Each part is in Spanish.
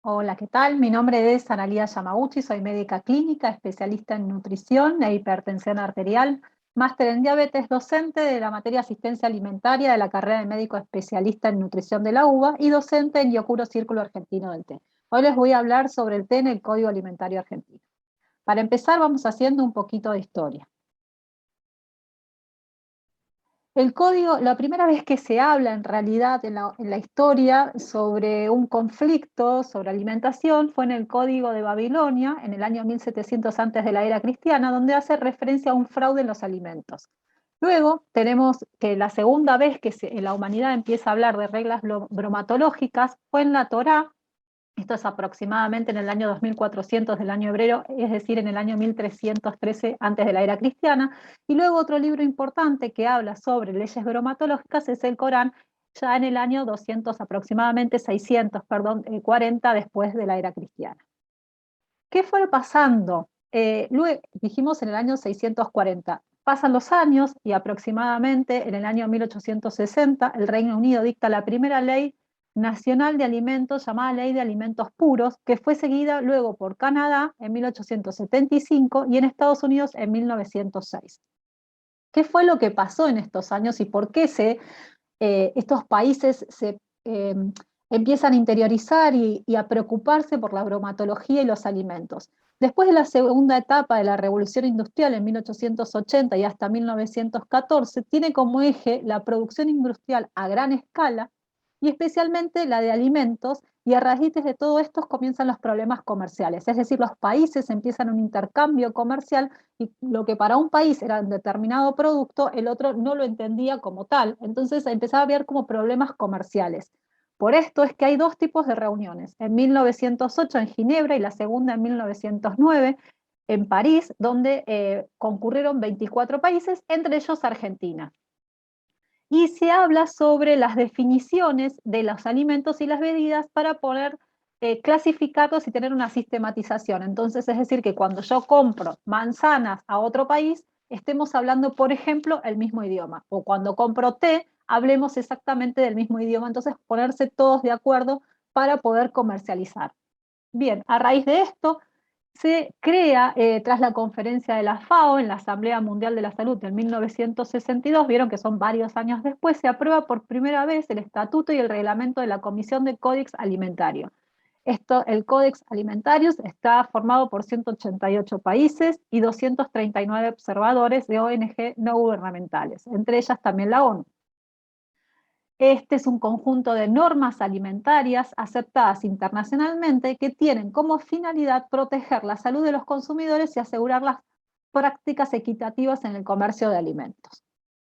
Hola, ¿qué tal? Mi nombre es Analía Yamaguchi, soy médica clínica, especialista en nutrición e hipertensión arterial, máster en diabetes, docente de la materia asistencia alimentaria de la carrera de médico especialista en nutrición de la UBA y docente en Yokuro Círculo Argentino del Té. Hoy les voy a hablar sobre el té en el Código Alimentario Argentino. Para empezar, vamos haciendo un poquito de historia. El código, la primera vez que se habla en realidad en la historia sobre un conflicto sobre alimentación fue en el Código de Babilonia, en el año 1700 antes de la era cristiana, donde hace referencia a un fraude en los alimentos. Luego tenemos que la segunda vez que la humanidad empieza a hablar de reglas bromatológicas fue en la Torá. Esto es aproximadamente en el año 2400 del año hebreo, es decir, en el año 1313 antes de la era cristiana. Y luego otro libro importante que habla sobre leyes bromatológicas es el Corán, ya en el año 200, aproximadamente 600, perdón, 40 después de la era cristiana. ¿Qué fue pasando? Luego, dijimos en el año 640. Pasan los años y aproximadamente en el año 1860 el Reino Unido dicta la primera ley nacional de alimentos llamada Ley de Alimentos Puros, que fue seguida luego por Canadá en 1875 y en Estados Unidos en 1906. ¿Qué fue lo que pasó en estos años y por qué estos países se empiezan a interiorizar y a preocuparse por la bromatología y los alimentos? Después de la segunda etapa de la Revolución Industrial en 1880 y hasta 1914, tiene como eje la producción industrial a gran escala y especialmente la de alimentos, y a raíz de todo esto comienzan los problemas comerciales, es decir, los países empiezan un intercambio comercial y lo que para un país era un determinado producto, el otro no lo entendía como tal, entonces empezaba a haber como problemas comerciales. Por esto es que hay dos tipos de reuniones, en 1908 en Ginebra y la segunda en 1909 en París, donde concurrieron 24 países, entre ellos Argentina. Y se habla sobre las definiciones de los alimentos y las bebidas para poder clasificarlos y tener una sistematización. Entonces, es decir, que cuando yo compro manzanas a otro país, estemos hablando, por ejemplo, el mismo idioma. O cuando compro té, hablemos exactamente del mismo idioma. Entonces, ponerse todos de acuerdo para poder comercializar. Bien, a raíz de esto, se crea, tras la conferencia de la FAO en la Asamblea Mundial de la Salud en 1962, vieron que son varios años después, se aprueba por primera vez el estatuto y el reglamento de la Comisión de Códex Alimentario. El Códex Alimentarius está formado por 188 países y 239 observadores de ONG no gubernamentales, entre ellas también la ONU. Este es un conjunto de normas alimentarias aceptadas internacionalmente que tienen como finalidad proteger la salud de los consumidores y asegurar las prácticas equitativas en el comercio de alimentos.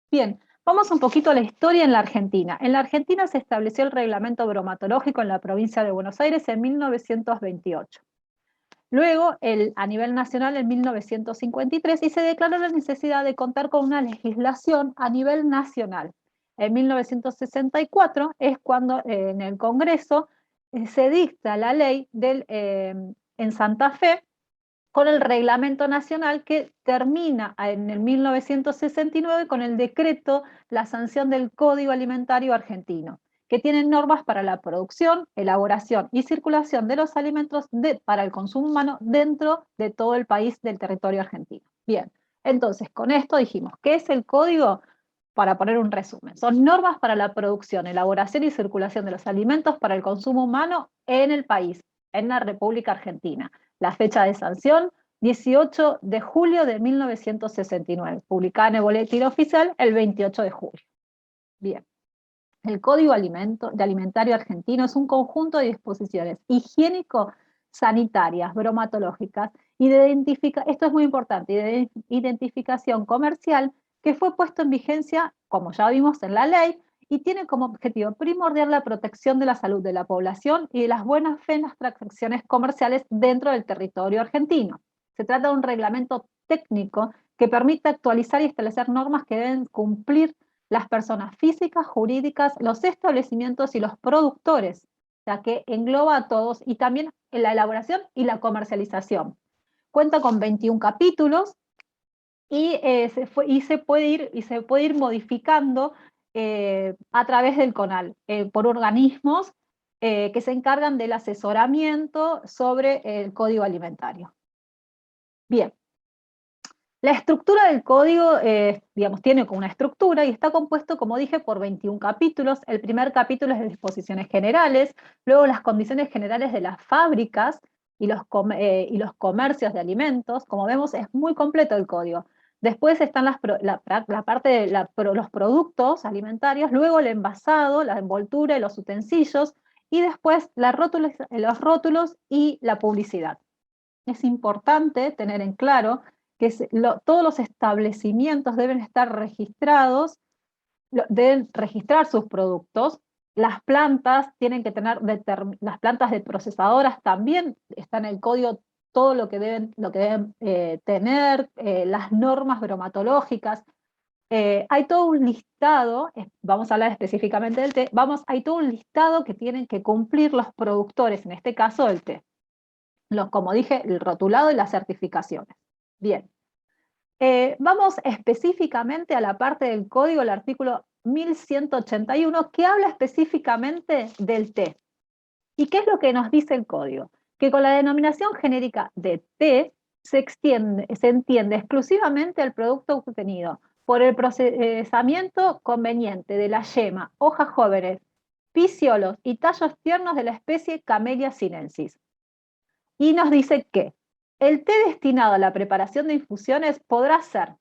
Bien, vamos un poquito a la historia en la Argentina. En la Argentina se estableció el reglamento bromatológico en la provincia de Buenos Aires en 1928. Luego, a nivel nacional en 1953, y se declaró la necesidad de contar con una legislación a nivel nacional. En 1964 es cuando en el Congreso se dicta la ley en Santa Fe con el reglamento nacional que termina en el 1969 con el decreto, la sanción del Código Alimentario Argentino, que tiene normas para la producción, elaboración y circulación de los alimentos para el consumo humano dentro de todo el país del territorio argentino. Bien, entonces con esto dijimos, ¿qué es el código? Para poner un resumen, son normas para la producción, elaboración y circulación de los alimentos para el consumo humano en el país, en la República Argentina. La fecha de sanción, 18 de julio de 1969, publicada en el Boletín Oficial el 28 de julio. Bien. El Código Alimentario Argentino es un conjunto de disposiciones higiénico-sanitarias, bromatológicas y esto es muy importante, de identificación comercial que fue puesto en vigencia, como ya vimos en la ley, y tiene como objetivo primordial la protección de la salud de la población y de las buenas fe en las transacciones comerciales dentro del territorio argentino. Se trata de un reglamento técnico que permite actualizar y establecer normas que deben cumplir las personas físicas, jurídicas, los establecimientos y los productores, ya que engloba a todos, y también en la elaboración y la comercialización. Cuenta con 21 capítulos y se puede ir modificando a través del CONAL por organismos que se encargan del asesoramiento sobre el código alimentario. Bien. La estructura del código, digamos, tiene como una estructura y está compuesto, como dije, por 21 capítulos. El primer capítulo es de disposiciones generales, luego las condiciones generales de las fábricas y los comercios de alimentos. Como vemos, es muy completo el código. Después están la parte de los productos alimentarios, luego el envasado, la envoltura y los utensilios, y después los rótulos y la publicidad. Es importante tener en claro que todos los establecimientos deben estar registrados, deben registrar sus productos. Las plantas tienen que tener, las plantas de procesadoras también está en el código todo lo que deben tener, las normas bromatológicas. Hay todo un listado, vamos a hablar específicamente del té, hay todo un listado que tienen que cumplir los productores, en este caso del té. Como dije, el rotulado y las certificaciones. Bien. Vamos específicamente a la parte del código, el artículo 1181, que habla específicamente del té. ¿Y qué es lo que nos dice el código? Que con la denominación genérica de té se entiende exclusivamente el producto obtenido por el procesamiento conveniente de la yema, hojas jóvenes, pecíolos y tallos tiernos de la especie Camellia sinensis. Y nos dice que el té destinado a la preparación de infusiones podrá ser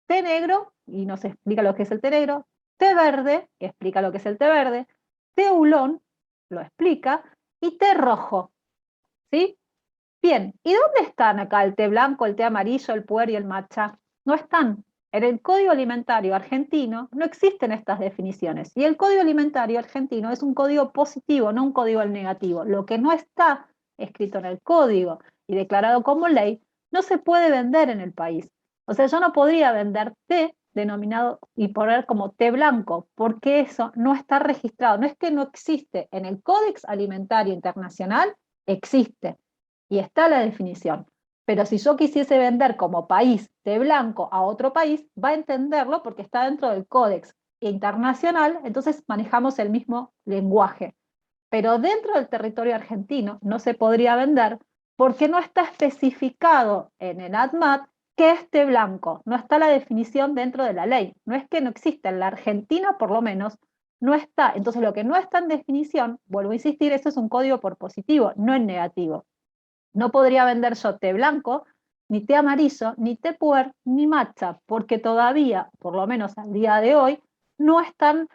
té negro, y nos explica lo que es el té negro, té verde, que explica lo que es el té verde, té oolong, lo explica, y té rojo. ¿Sí? Bien, ¿y dónde están acá el té blanco, el té amarillo, el puer y el matcha? No están. En el Código Alimentario Argentino no existen estas definiciones. Y el Código Alimentario Argentino es un código positivo, no un código negativo. Lo que no está escrito en el código y declarado como ley no se puede vender en el país. O sea, yo no podría vender té denominado y poner como té blanco, porque eso no está registrado. No es que no existe. En el Códex Alimentario Internacional existe y está la definición. Pero si yo quisiese vender como país té blanco a otro país, va a entenderlo porque está dentro del Códex Internacional, entonces manejamos el mismo lenguaje. Pero dentro del territorio argentino no se podría vender porque no está especificado en el ADMAT qué es té blanco. No está la definición dentro de la ley. No es que no exista, en la Argentina por lo menos no está. Entonces lo que no está en definición, vuelvo a insistir, eso es un código por positivo, no en negativo. No podría vender yo té blanco, ni té amarillo, ni té puer, ni matcha, porque todavía, por lo menos al día de hoy, no están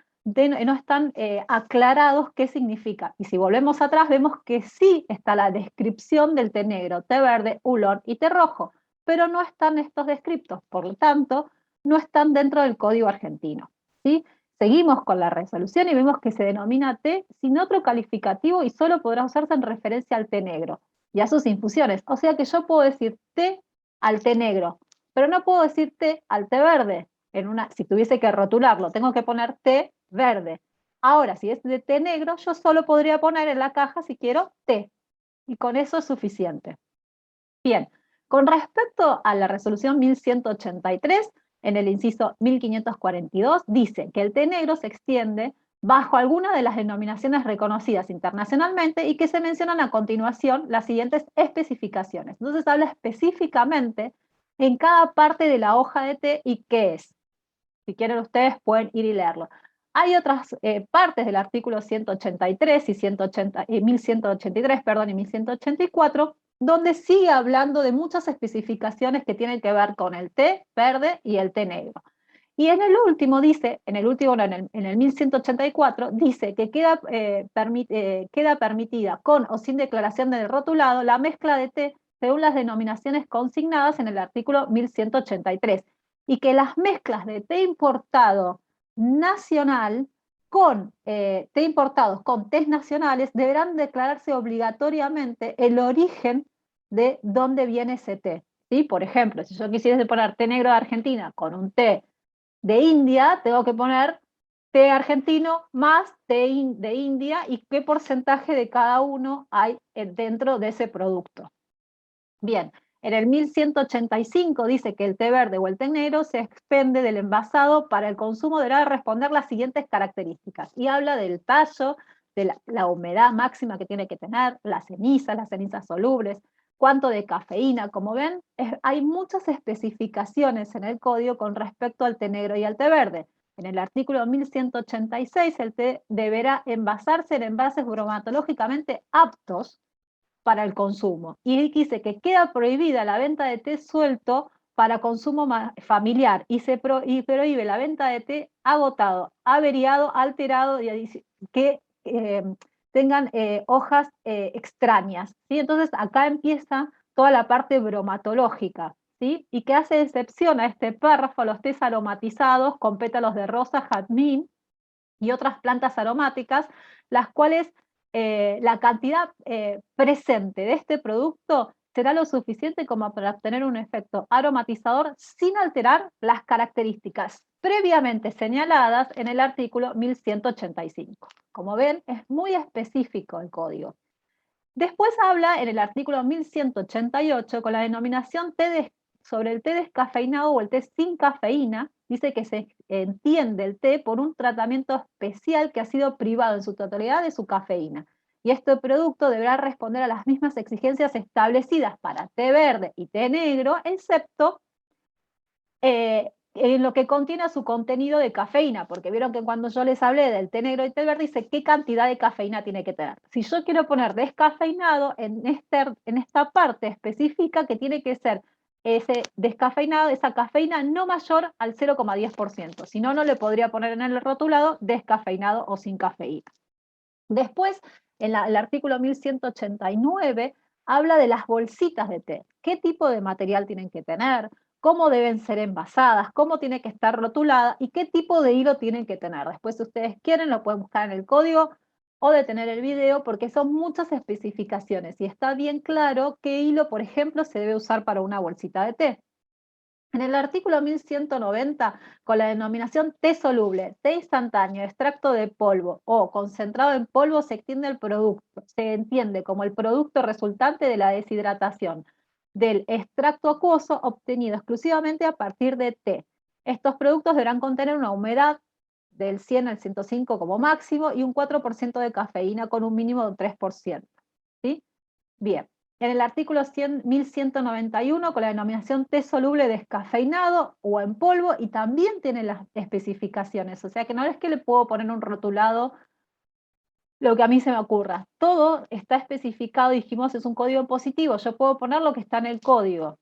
aclarados qué significa. Y si volvemos atrás, vemos que sí está la descripción del té negro, té verde, oolong y té rojo, pero no están estos descriptos, por lo tanto, no están dentro del código argentino. ¿Sí? Seguimos con la resolución y vemos que se denomina té sin otro calificativo y solo podrá usarse en referencia al té negro y a sus infusiones. O sea que yo puedo decir té al té negro, pero no puedo decir té al té verde. Si tuviese que rotularlo, tengo que poner té verde. Ahora, si es de té negro, yo solo podría poner en la caja, si quiero, té. Y con eso es suficiente. Bien, con respecto a la resolución 1183, en el inciso 1542, dice que el té negro se extiende bajo alguna de las denominaciones reconocidas internacionalmente y que se mencionan a continuación las siguientes especificaciones. Entonces habla específicamente en cada parte de la hoja de té y qué es. Si quieren ustedes pueden ir y leerlo. Hay otras partes del artículo 183 y 1183, perdón, y 1184, donde sigue hablando de muchas especificaciones que tienen que ver con el té verde y el té negro. Y en el último dice, en el 1184, dice que queda permitida con o sin declaración del rotulado la mezcla de té según las denominaciones consignadas en el artículo 1183 y que las mezclas de té importado nacional con té importados con tés nacionales deberán declararse obligatoriamente el origen de dónde viene ese té. ¿Sí? Por ejemplo, si yo quisiese poner té negro de Argentina con un té de India, tengo que poner té argentino más té de India y qué porcentaje de cada uno hay dentro de ese producto. Bien, en el 1185 dice que el té verde o el té negro se expende del envasado para el consumo, deberá responder las siguientes características. Y habla del tallo, de la humedad máxima que tiene que tener, las cenizas solubles, cuánto de cafeína. Como ven, hay muchas especificaciones en el código con respecto al té negro y al té verde. En el artículo 1186, el té deberá envasarse en envases bromatológicamente aptos para el consumo. Y dice que queda prohibida la venta de té suelto para consumo familiar y prohíbe la venta de té agotado, averiado, alterado, que tengan hojas extrañas, ¿sí? Entonces acá empieza toda la parte bromatológica, ¿sí? Y que hace excepción a este párrafo a los tés aromatizados con pétalos de rosa, jazmín y otras plantas aromáticas, las cuales la cantidad presente de este producto será lo suficiente como para obtener un efecto aromatizador sin alterar las características previamente señaladas en el artículo 1185. Como ven, es muy específico el código. Después habla en el artículo 1188 con la denominación sobre el té descafeinado o el té sin cafeína. Dice que se entiende el té por un tratamiento especial que ha sido privado en su totalidad de su cafeína. Y este producto deberá responder a las mismas exigencias establecidas para té verde y té negro, excepto en lo que contiene su contenido de cafeína, porque vieron que cuando yo les hablé del té negro y té verde, dice qué cantidad de cafeína tiene que tener. Si yo quiero poner descafeinado, en esta parte específica que tiene que ser ese descafeinado, esa cafeína no mayor al 0,10%. Si no, no le podría poner en el rotulado descafeinado o sin cafeína. Después, en el artículo 1189, habla de las bolsitas de té. ¿Qué tipo de material tienen que tener? ¿Cómo deben ser envasadas? ¿Cómo tiene que estar rotulada? ¿Y qué tipo de hilo tienen que tener? Después, si ustedes quieren, lo pueden buscar en el código o detener el video, porque son muchas especificaciones y está bien claro qué hilo, por ejemplo, se debe usar para una bolsita de té. En el artículo 1190, con la denominación té soluble, té instantáneo, extracto de polvo o concentrado en polvo, se entiende como el producto resultante de la deshidratación del extracto acuoso obtenido exclusivamente a partir de té. Estos productos deberán contener una humedad del 100 al 105 como máximo y un 4% de cafeína con un mínimo de un 3%. ¿Sí? Bien. En el artículo 1191, con la denominación té soluble descafeinado o en polvo, y también tiene las especificaciones, o sea que no es que le puedo poner un rotulado lo que a mí se me ocurra. Todo está especificado, dijimos, es un código positivo, yo puedo poner lo que está en el código.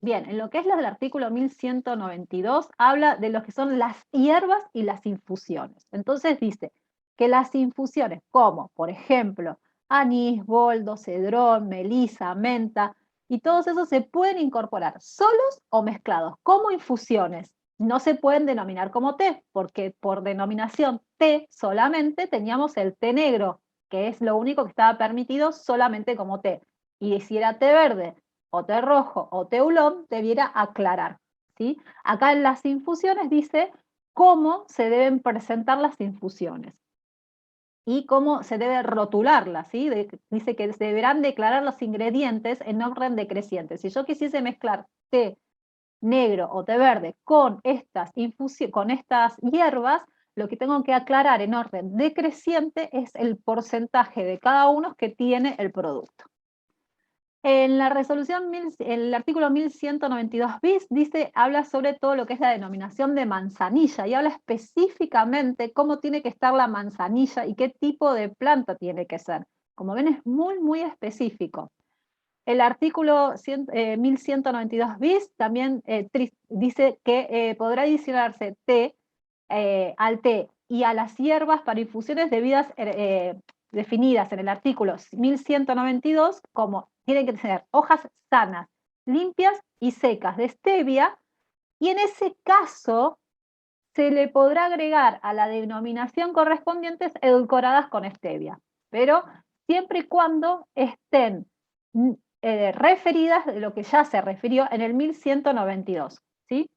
Bien, en lo que es lo del artículo 1192, habla de lo que son las hierbas y las infusiones. Entonces dice que las infusiones, como por ejemplo anís, boldo, cedrón, melisa, menta, y todos esos se pueden incorporar solos o mezclados como infusiones. No se pueden denominar como té, porque por denominación té solamente teníamos el té negro, que es lo único que estaba permitido solamente como té. Y si era té verde, o té rojo o té oolong, debiera aclarar, ¿sí? Acá en las infusiones dice cómo se deben presentar las infusiones y cómo se debe rotularlas, ¿sí? Dice que se deberán declarar los ingredientes en orden decreciente. Si yo quisiese mezclar té negro o té verde con con estas hierbas, lo que tengo que aclarar en orden decreciente es el porcentaje de cada uno que tiene el producto. En la resolución, el artículo 1192 bis habla sobre todo lo que es la denominación de manzanilla y habla específicamente cómo tiene que estar la manzanilla y qué tipo de planta tiene que ser. Como ven, es muy, muy específico. El artículo 1192 bis también dice que podrá adicionarse té al té y a las hierbas para infusiones definidas en el artículo 1192 como tienen que tener hojas sanas, limpias y secas de stevia, y en ese caso se le podrá agregar a la denominación correspondientes edulcoradas con stevia, pero siempre y cuando estén referidas de lo que ya se refirió en el 1192, ¿sí?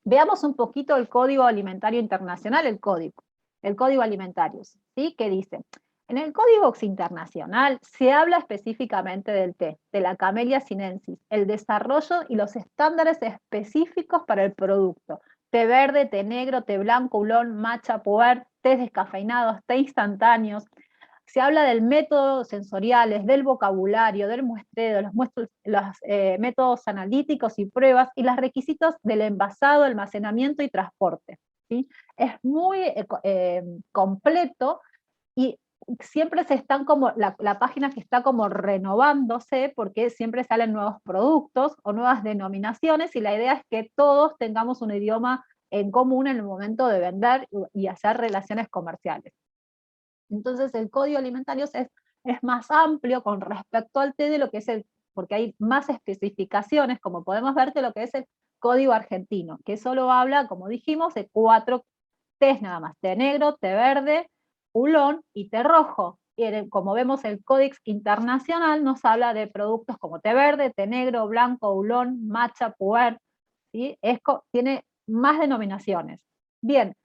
Veamos un poquito el Código Alimentario Internacional, el Código Alimentario, ¿sí? ¿Qué dice? En el Código Internacional se habla específicamente del té, de la Camellia sinensis, el desarrollo y los estándares específicos para el producto. Té verde, té negro, té blanco, oolong, matcha, puer, tés descafeinados, té instantáneos, Se habla del método sensoriales, del vocabulario, del muestreo, los métodos analíticos y pruebas, y los requisitos del envasado, almacenamiento y transporte, ¿sí? Es muy completo, y siempre se están como, la página que está como renovándose, porque siempre salen nuevos productos o nuevas denominaciones, y la idea es que todos tengamos un idioma en común en el momento de vender y hacer relaciones comerciales. Entonces el código alimentario es más amplio con respecto al té de lo que es porque hay más especificaciones, como podemos ver, de lo que es el código argentino, que solo habla, como dijimos, de 4 tés nada más: té negro, té verde, oolong y té rojo. Y como vemos, el Códex Internacional nos habla de productos como té verde, té negro, blanco, oolong, matcha, puer, ¿sí? Tiene más denominaciones. Bien,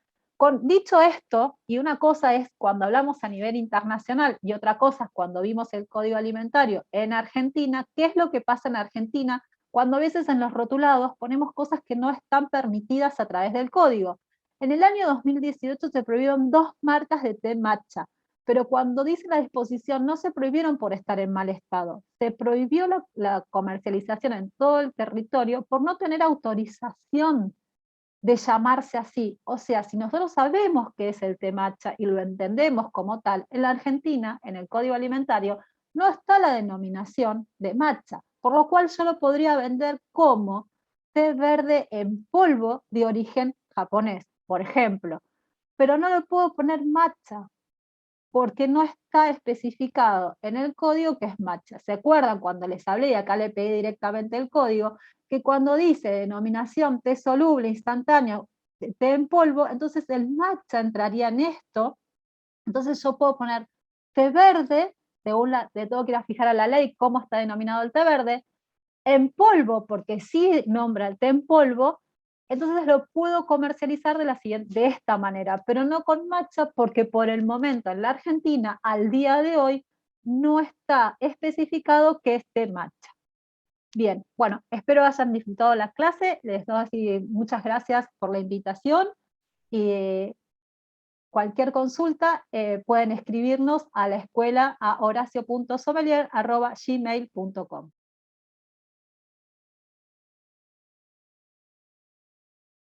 dicho esto, y una cosa es cuando hablamos a nivel internacional y otra cosa es cuando vimos el código alimentario en Argentina, ¿qué es lo que pasa en Argentina cuando a veces en los rotulados ponemos cosas que no están permitidas a través del código? En el año 2018 se prohibieron 2 marcas de té matcha, pero cuando dice la disposición no se prohibieron por estar en mal estado, se prohibió la comercialización en todo el territorio por no tener autorización de llamarse así. O sea, si nosotros sabemos qué es el té matcha y lo entendemos como tal, en la Argentina, en el Código Alimentario, no está la denominación de matcha, por lo cual yo lo podría vender como té verde en polvo de origen japonés, por ejemplo, pero no le puedo poner matcha porque no está especificado en el código que es matcha. ¿Se acuerdan cuando les hablé, y acá le pedí directamente el código, que cuando dice denominación té soluble, instantáneo, té en polvo, entonces el matcha entraría en esto? Entonces yo puedo poner té verde, le tengo que ir a fijar a la ley cómo está denominado el té verde, en polvo, porque sí nombra el té en polvo, entonces lo puedo comercializar de esta manera, pero no con matcha, porque por el momento en la Argentina, al día de hoy, no está especificado que es té matcha. Bien, bueno, espero hayan disfrutado la clase, les doy así muchas gracias por la invitación, y cualquier consulta pueden escribirnos a la escuela a horacio.sommelier@gmail.com.